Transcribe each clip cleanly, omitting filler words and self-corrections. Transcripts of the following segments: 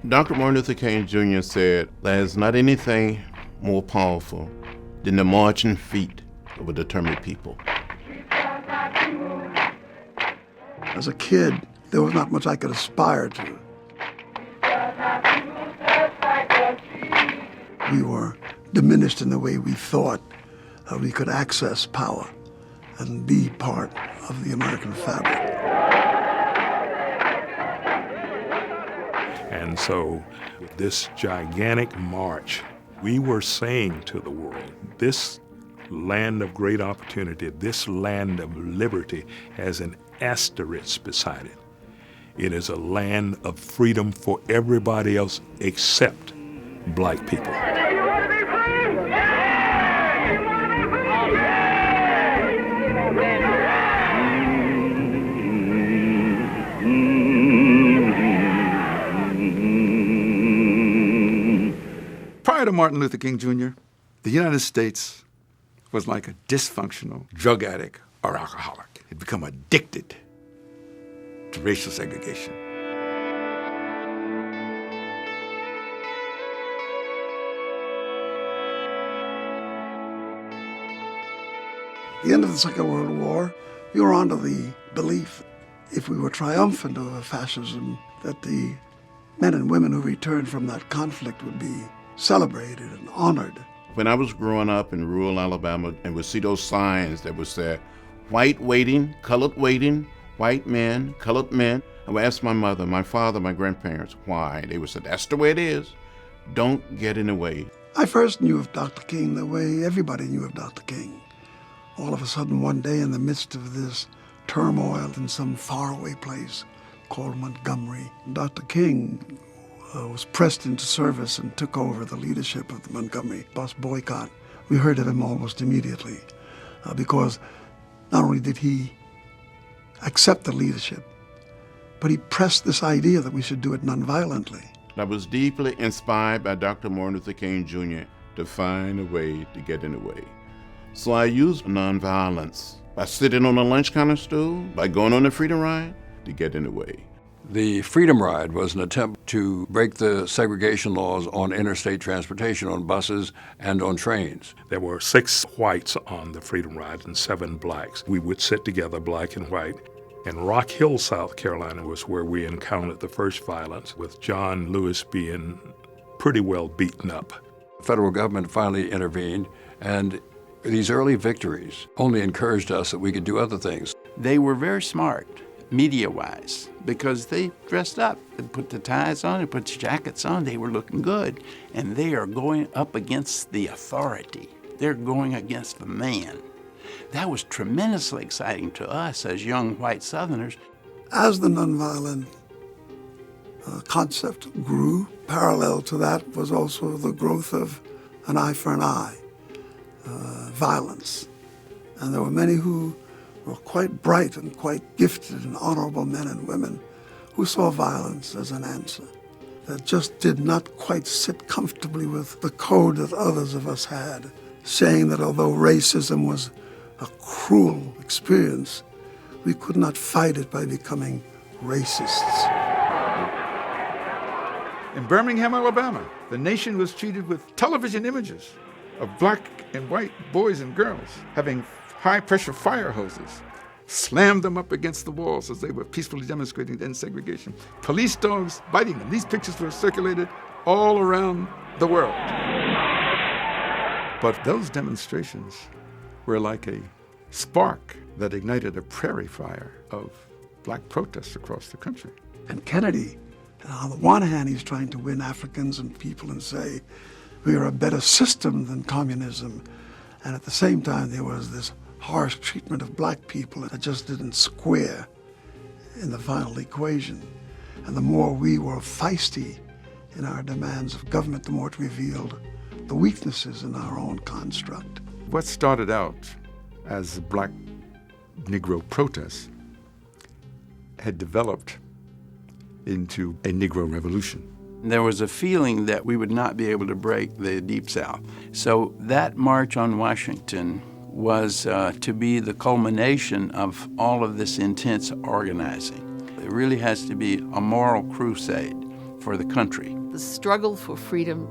Dr. Martin Luther King Jr. said, "There's not anything more powerful than the marching feet of a determined people." As a kid, there was not much I could aspire to. We were diminished in the way we thought we could access power and be part of the American fabric. And so, with this gigantic march, we were saying to the world, this land of great opportunity, this land of liberty has an asterisk beside it. It is a land of freedom for everybody else except black people. Prior to Martin Luther King Jr., the United States was like a dysfunctional drug addict or alcoholic. It had become addicted to racial segregation. At the end of the Second World War, we were under the belief, if we were triumphant over fascism, that the men and women who returned from that conflict would be celebrated and honored. When I was growing up in rural Alabama and would see those signs that would say, white waiting, white men, colored men, I would ask my mother, my father, my grandparents, why? They would say, that's the way it is. Don't get in the way. I first knew of Dr. King the way everybody knew of Dr. King. All of a sudden, one day in the midst of this turmoil in some faraway place called Montgomery, Dr. King was pressed into service and took over the leadership of the Montgomery Bus Boycott. We heard of him almost immediately because not only did he accept the leadership, but he pressed this idea that we should do it nonviolently. I was deeply inspired by Dr. Martin Luther King Jr. to find a way to get in the way. So I used nonviolence by sitting on a lunch counter stool, by going on a freedom ride to get in the way. The Freedom Ride was an attempt to break the segregation laws on interstate transportation, on buses and on trains. There were 6 whites on the Freedom Ride and 7 blacks. We would sit together, black and white. And Rock Hill, South Carolina was where we encountered the first violence, with John Lewis being pretty well beaten up. The federal government finally intervened, and these early victories only encouraged us that we could do other things. They were very smart, media-wise, because they dressed up. They put the ties on, they put the jackets on, they were looking good. And they are going up against the authority. They're going against the man. That was tremendously exciting to us as young white Southerners. As the nonviolent concept grew, parallel to that was also the growth of an eye for an eye, violence. And there were many who were quite bright and quite gifted and honorable men and women who saw violence as an answer that just did not quite sit comfortably with the code that others of us had, saying that although racism was a cruel experience, we could not fight it by becoming racists. In Birmingham, Alabama, the nation was treated with television images of black and white boys and girls having high-pressure fire hoses, slammed them up against the walls as they were peacefully demonstrating to end segregation. Police dogs biting them. These pictures were circulated all around the world. But those demonstrations were like a spark that ignited a prairie fire of black protests across the country. And Kennedy, on the one hand, he's trying to win Africans and people and say, we are a better system than communism. And at the same time, there was this harsh treatment of black people that just didn't square in the final equation. And the more we were feisty in our demands of government, the more it revealed the weaknesses in our own construct. What started out as black Negro protests had developed into a Negro Revolution. There was a feeling that we would not be able to break the Deep South. So that march on Washington was to be the culmination of all of this intense organizing. It really has to be a moral crusade for the country. The struggle for freedom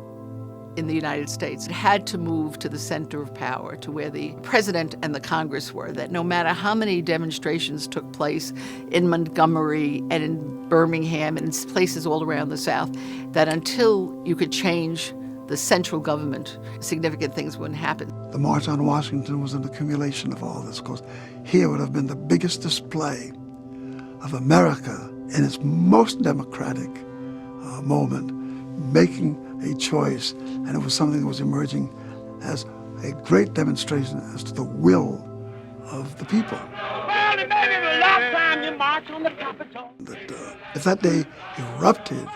in the United States had to move to the center of power, to where the president and the Congress were, that no matter how many demonstrations took place in Montgomery and in Birmingham and in places all around the South, that until you could change the central government, significant things wouldn't happen. The March on Washington was an accumulation of all this, because here would have been the biggest display of America in its most democratic moment, making a choice, and it was something that was emerging as a great demonstration as to the will of the people. That if that day erupted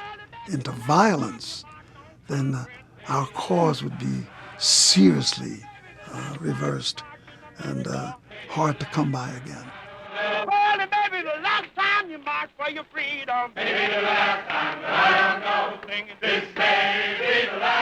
into violence, then our cause would be seriously reversed and hard to come by again. Baby, the last time you marched for your freedom. Baby, the last time, I don't know. Singing this day, the last